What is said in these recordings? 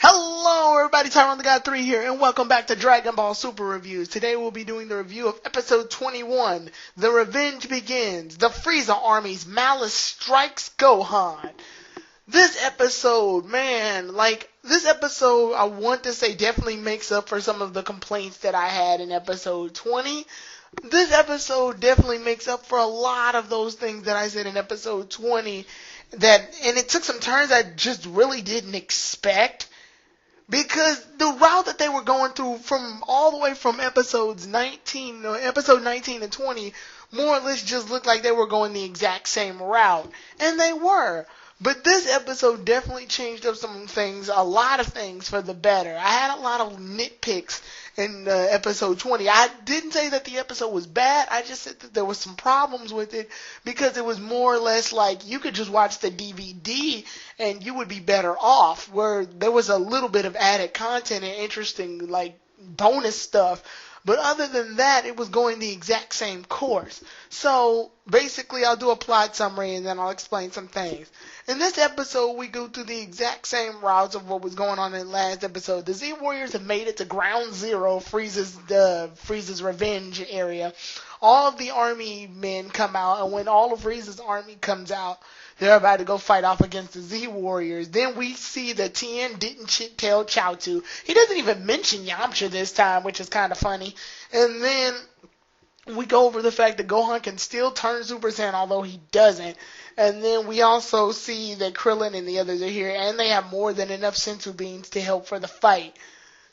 Hello everybody, Tyrone the God 3 here, and welcome back to Dragon Ball Super Reviews. Today we'll be doing the review of episode 21, The Revenge Begins, the Frieza Army's Malice Strikes Gohan. This episode, I want to say definitely makes up for some of the complaints that I had in episode 20. This episode definitely makes up for a lot of those things that I said in episode 20, and it took some turns I just really didn't expect. Because the route that they were going through from all the way from episode 19 and 20 more or less just looked like they were going the exact same route. And they were. But this episode definitely changed up some things, a lot of things for the better. I had a lot of nitpicks in episode 20. I didn't say that the episode was bad. I just said that there was some problems with it because it was more or less like you could just watch the DVD and you would be better off, where there was a little bit of added content and interesting bonus stuff. But other than that, it was going the exact same course. So, basically, I'll do a plot summary and then I'll explain some things. In this episode, we go through the exact same routes of what was going on in the last episode. The Z Warriors have made it to Ground Zero, Frieza's revenge area. All of the army men come out, and when all of Frieza's army comes out, they're about to go fight off against the Z Warriors. Then we see that Tien didn't tell Chaozu. He doesn't even mention Yamcha this time, which is kind of funny. And then we go over the fact that Gohan can still turn Super Saiyan, although he doesn't. And then we also see that Krillin and the others are here, and they have more than enough sensu beans to help for the fight.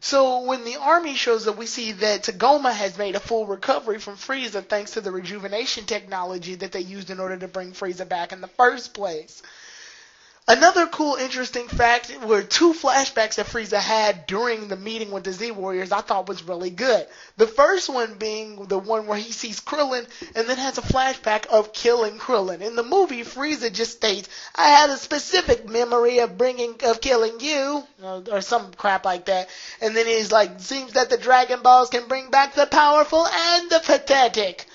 So when the army shows up, we see that Tagoma has made a full recovery from Frieza thanks to the rejuvenation technology that they used in order to bring Frieza back in the first place. Another cool, interesting fact were two flashbacks that Frieza had during the meeting with the Z Warriors I thought was really good. The first one being the one where he sees Krillin and then has a flashback of killing Krillin. In the movie, Frieza just states, "I had a specific memory of killing you," or some crap like that. And then he's like, "Seems that the Dragon Balls can bring back the powerful and the pathetic."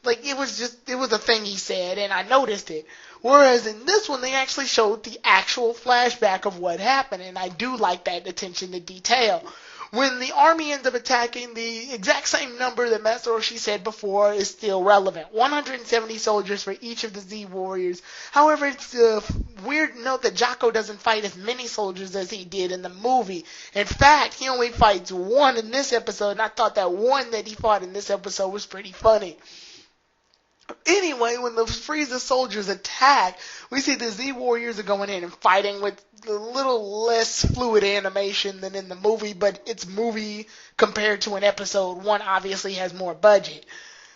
It was a thing he said, and I noticed it. Whereas in this one, they actually showed the actual flashback of what happened, and I do like that attention to detail. When the army ends up attacking, the exact same number that Master Roshi said before is still relevant. 170 soldiers for each of the Z Warriors. However, it's a weird note that Jaco doesn't fight as many soldiers as he did in the movie. In fact, he only fights one in this episode, and I thought that one that he fought in this episode was pretty funny. Anyway, when the Frieza soldiers attack, we see the Z Warriors are going in and fighting with a little less fluid animation than in the movie, but it's movie compared to an episode. One obviously has more budget.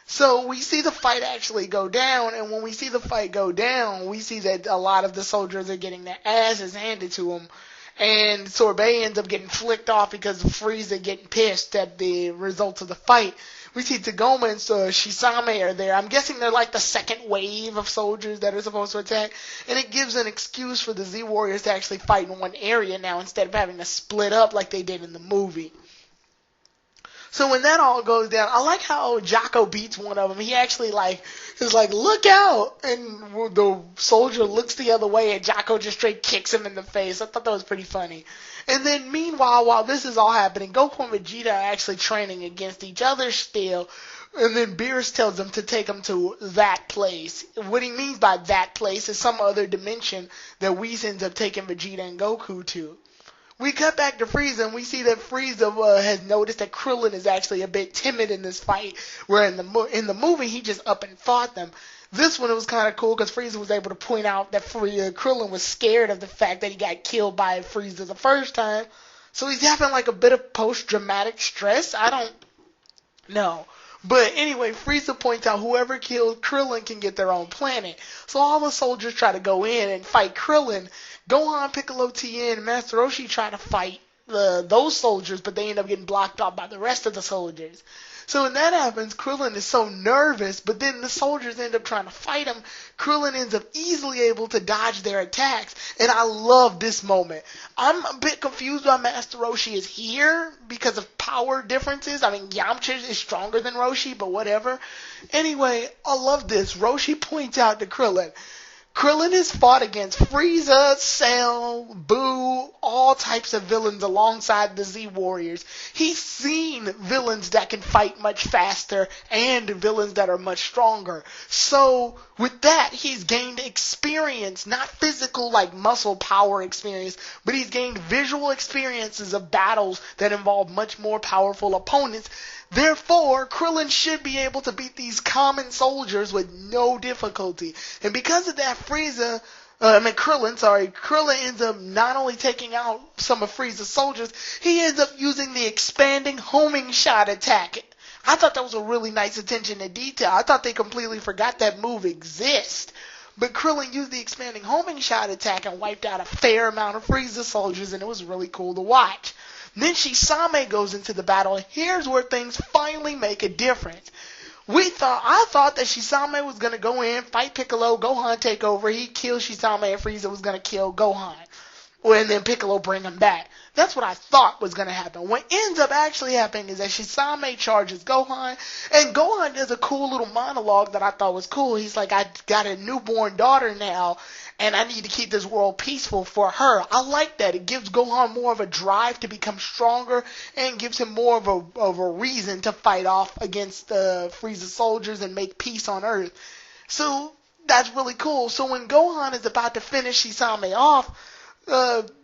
So we see the fight actually go down, and when we see the fight go down, we see that a lot of the soldiers are getting their asses handed to them. And Sorbet ends up getting flicked off because of Frieza getting pissed at the results of the fight. We see Tagoma and Shisame are there. I'm guessing they're like the second wave of soldiers that are supposed to attack. And it gives an excuse for the Z Warriors to actually fight in one area now instead of having to split up like they did in the movie. So when that all goes down, I like how Jaco beats one of them. He actually is like, "Look out!" And the soldier looks the other way and Jaco just straight kicks him in the face. I thought that was pretty funny. And then meanwhile, while this is all happening, Goku and Vegeta are actually training against each other still. And then Beerus tells them to take them to that place. What he means by that place is some other dimension that Whis ends up taking Vegeta and Goku to. We cut back to Frieza, and we see that Frieza has noticed that Krillin is actually a bit timid in this fight, where in the movie he just up and fought them. This one, it was kind of cool because Frieza was able to point out that Krillin was scared of the fact that he got killed by Frieza the first time. So he's having a bit of post-traumatic stress. I don't know. But anyway, Frieza points out whoever killed Krillin can get their own planet. So all the soldiers try to go in and fight Krillin. Gohan, Piccolo, Tien, and Master Roshi try to fight those soldiers, but they end up getting blocked off by the rest of the soldiers. So when that happens, Krillin is so nervous, but then the soldiers end up trying to fight him. Krillin ends up easily able to dodge their attacks, and I love this moment. I'm a bit confused why Master Roshi is here because of power differences. I mean, Yamcha is stronger than Roshi, but whatever. Anyway, I love this. Roshi points out to Krillin, Krillin has fought against Frieza, Cell, Boo, all types of villains alongside the Z Warriors. He's seen villains that can fight much faster and villains that are much stronger. So with that, he's gained experience, not physical like muscle power experience, but he's gained visual experiences of battles that involve much more powerful opponents. Therefore, Krillin should be able to beat these common soldiers with no difficulty. And because of that, Krillin ends up not only taking out some of Frieza's soldiers, he ends up using the expanding homing shot attack. I thought that was a really nice attention to detail. I thought they completely forgot that move exists. But Krillin used the expanding homing shot attack and wiped out a fair amount of Frieza's soldiers, and it was really cool to watch. Then Shisame goes into the battle, and here's where things finally make a difference. I thought that Shisame was going to go in, fight Piccolo, Gohan take over, he'd kill Shisame, and Frieza was going to kill Gohan. And then Piccolo bring him back. That's what I thought was going to happen. What ends up actually happening is that Shisame charges Gohan, and Gohan does a cool little monologue that I thought was cool. He's like, I got a newborn daughter now, and I need to keep this world peaceful for her. I like that. It gives Gohan more of a drive to become stronger and gives him more of a reason to fight off against the Frieza soldiers and make peace on Earth. So that's really cool. So when Gohan is about to finish Shisame off,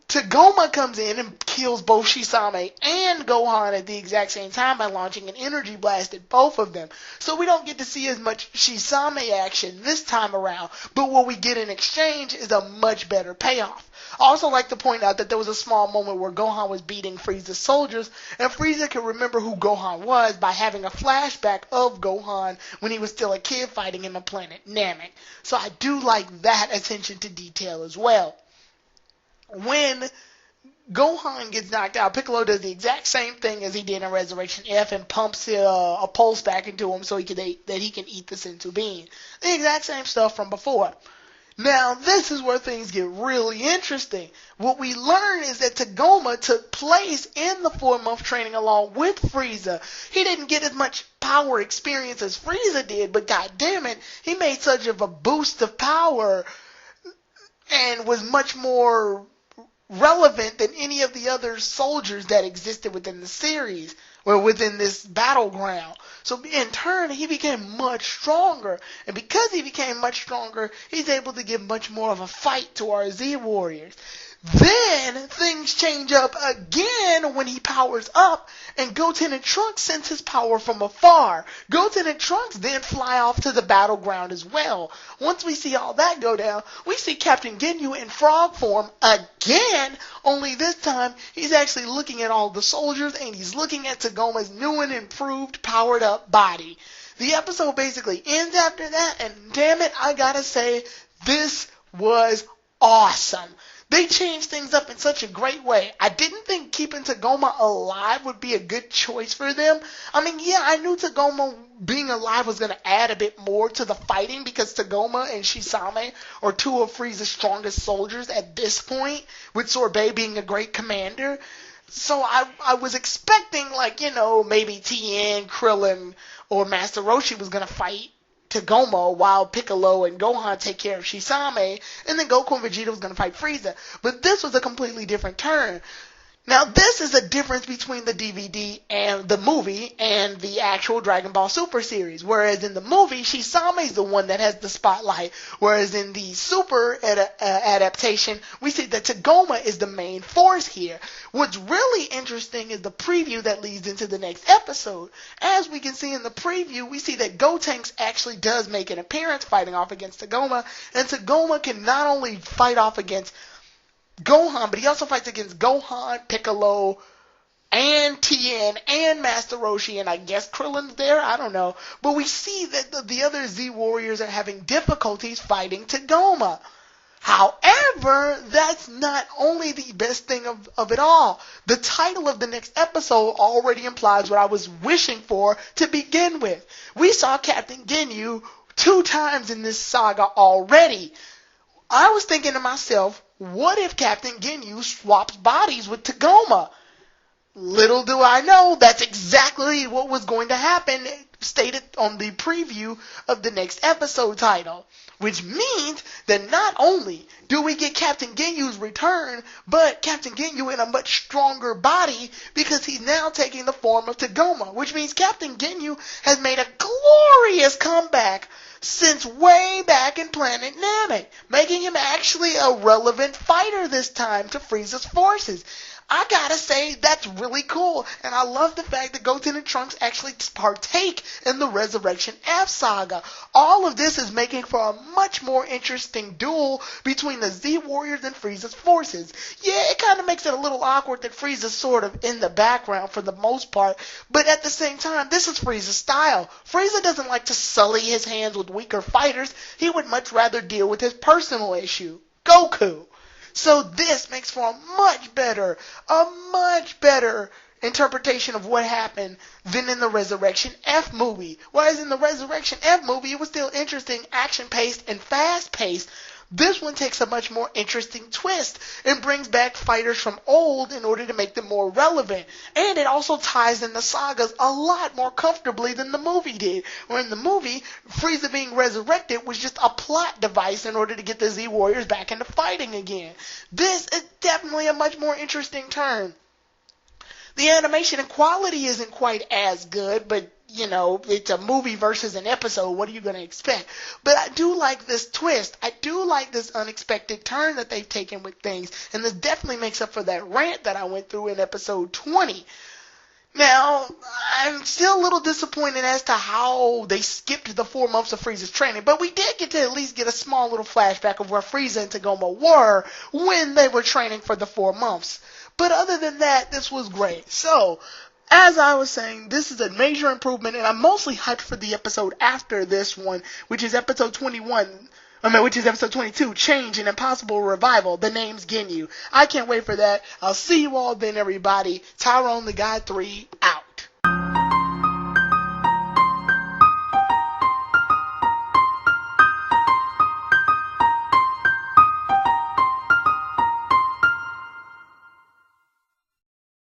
Tagoma comes in and kills both Shisame and Gohan at the exact same time by launching an energy blast at both of them. So we don't get to see as much Shisame action this time around, but what we get in exchange is a much better payoff. I also like to point out that there was a small moment where Gohan was beating Frieza's soldiers, and Frieza could remember who Gohan was by having a flashback of Gohan when he was still a kid fighting in the planet Namek. So I do like that attention to detail as well. When Gohan gets knocked out, Piccolo does the exact same thing as he did in Resurrection F and pumps a pulse back into him so he can eat the Senzu bean. The exact same stuff from before. Now, this is where things get really interesting. What we learn is that Tagoma took place in the 4-month training along with Frieza. He didn't get as much power experience as Frieza did, but goddammit, he made such of a boost of power and was much more relevant than any of the other soldiers that existed within the series or within this battleground. So in turn, he became much stronger. And because he became much stronger, he's able to give much more of a fight to our Z Warriors. Then things change up again when he powers up and Goten and Trunks sense his power from afar. Goten and Trunks then fly off to the battleground as well. Once we see all that go down, we see Captain Ginyu in frog form again, only this time he's actually looking at all the soldiers and he's looking at Tagoma's new and improved powered up body. The episode basically ends after that, and damn it, I gotta say, this was awesome. They changed things up in such a great way. I didn't think keeping Tagoma alive would be a good choice for them. I mean, yeah, I knew Tagoma being alive was going to add a bit more to the fighting because Tagoma and Shisame are two of Frieza's strongest soldiers at this point, with Sorbet being a great commander. So I was expecting, maybe Tien, Krillin, or Master Roshi was going to fight Tagoma while Piccolo and Gohan take care of Shisame, and then Goku and Vegeta was going to fight Frieza. But this was a completely different turn. Now, this is a difference between the DVD and the movie and the actual Dragon Ball Super series. Whereas in the movie, Shisame's the one that has the spotlight. Whereas in the Super adaptation, we see that Tagoma is the main force here. What's really interesting is the preview that leads into the next episode. As we can see in the preview, we see that Gotenks actually does make an appearance fighting off against Tagoma. And Tagoma can not only fight off against Gohan, but he also fights against Gohan, Piccolo, and Tien, and Master Roshi, and I guess Krillin's there, I don't know. But we see that the other Z Warriors are having difficulties fighting Tagoma. However, that's not only the best thing of it all. The title of the next episode already implies what I was wishing for to begin with. We saw Captain Ginyu 2 times in this saga already. I was thinking to myself, what if Captain Ginyu swaps bodies with Tagoma? Little do I know, that's exactly what was going to happen, stated on the preview of the next episode title. which means that not only do we get Captain Ginyu's return, but Captain Ginyu in a much stronger body because he's now taking the form of Tagoma, which means Captain Ginyu has made a glorious comeback since way back in Planet Namek, making him actually a relevant fighter this time to Frieza's forces. I gotta say, that's really cool, and I love the fact that Goten and Trunks actually partake in the Resurrection F saga. All of this is making for a much more interesting duel between the Z Warriors and Frieza's forces. Yeah, it kind of makes it a little awkward that Frieza's sort of in the background for the most part, but at the same time, this is Frieza's style. Frieza doesn't like to sully his hands with weaker fighters. He would much rather deal with his personal issue, Goku. So this makes for a much better interpretation of what happened than in the Resurrection F movie. Whereas in the Resurrection F movie, it was still interesting, action-paced, and fast-paced. This one takes a much more interesting twist and brings back fighters from old in order to make them more relevant. And it also ties in the sagas a lot more comfortably than the movie did. Where in the movie, Frieza being resurrected was just a plot device in order to get the Z Warriors back into fighting again. This is definitely a much more interesting turn. The animation and quality isn't quite as good, but you know, it's a movie versus an episode. What are you going to expect? But I do like this twist. I do like this unexpected turn that they've taken with things. And this definitely makes up for that rant that I went through in episode 20. Now, I'm still a little disappointed as to how they skipped the 4 months of Frieza's training, but we did get to at least get a small little flashback of where Frieza and Tagoma were when they were training for the 4 months. But other than that, this was great. So, as I was saying, this is a major improvement, and I'm mostly hyped for the episode after this one, which is episode 22, Change and Impossible Revival, The Name's Ginyu. I can't wait for that. I'll see you all then, everybody. Tyrone the God 3,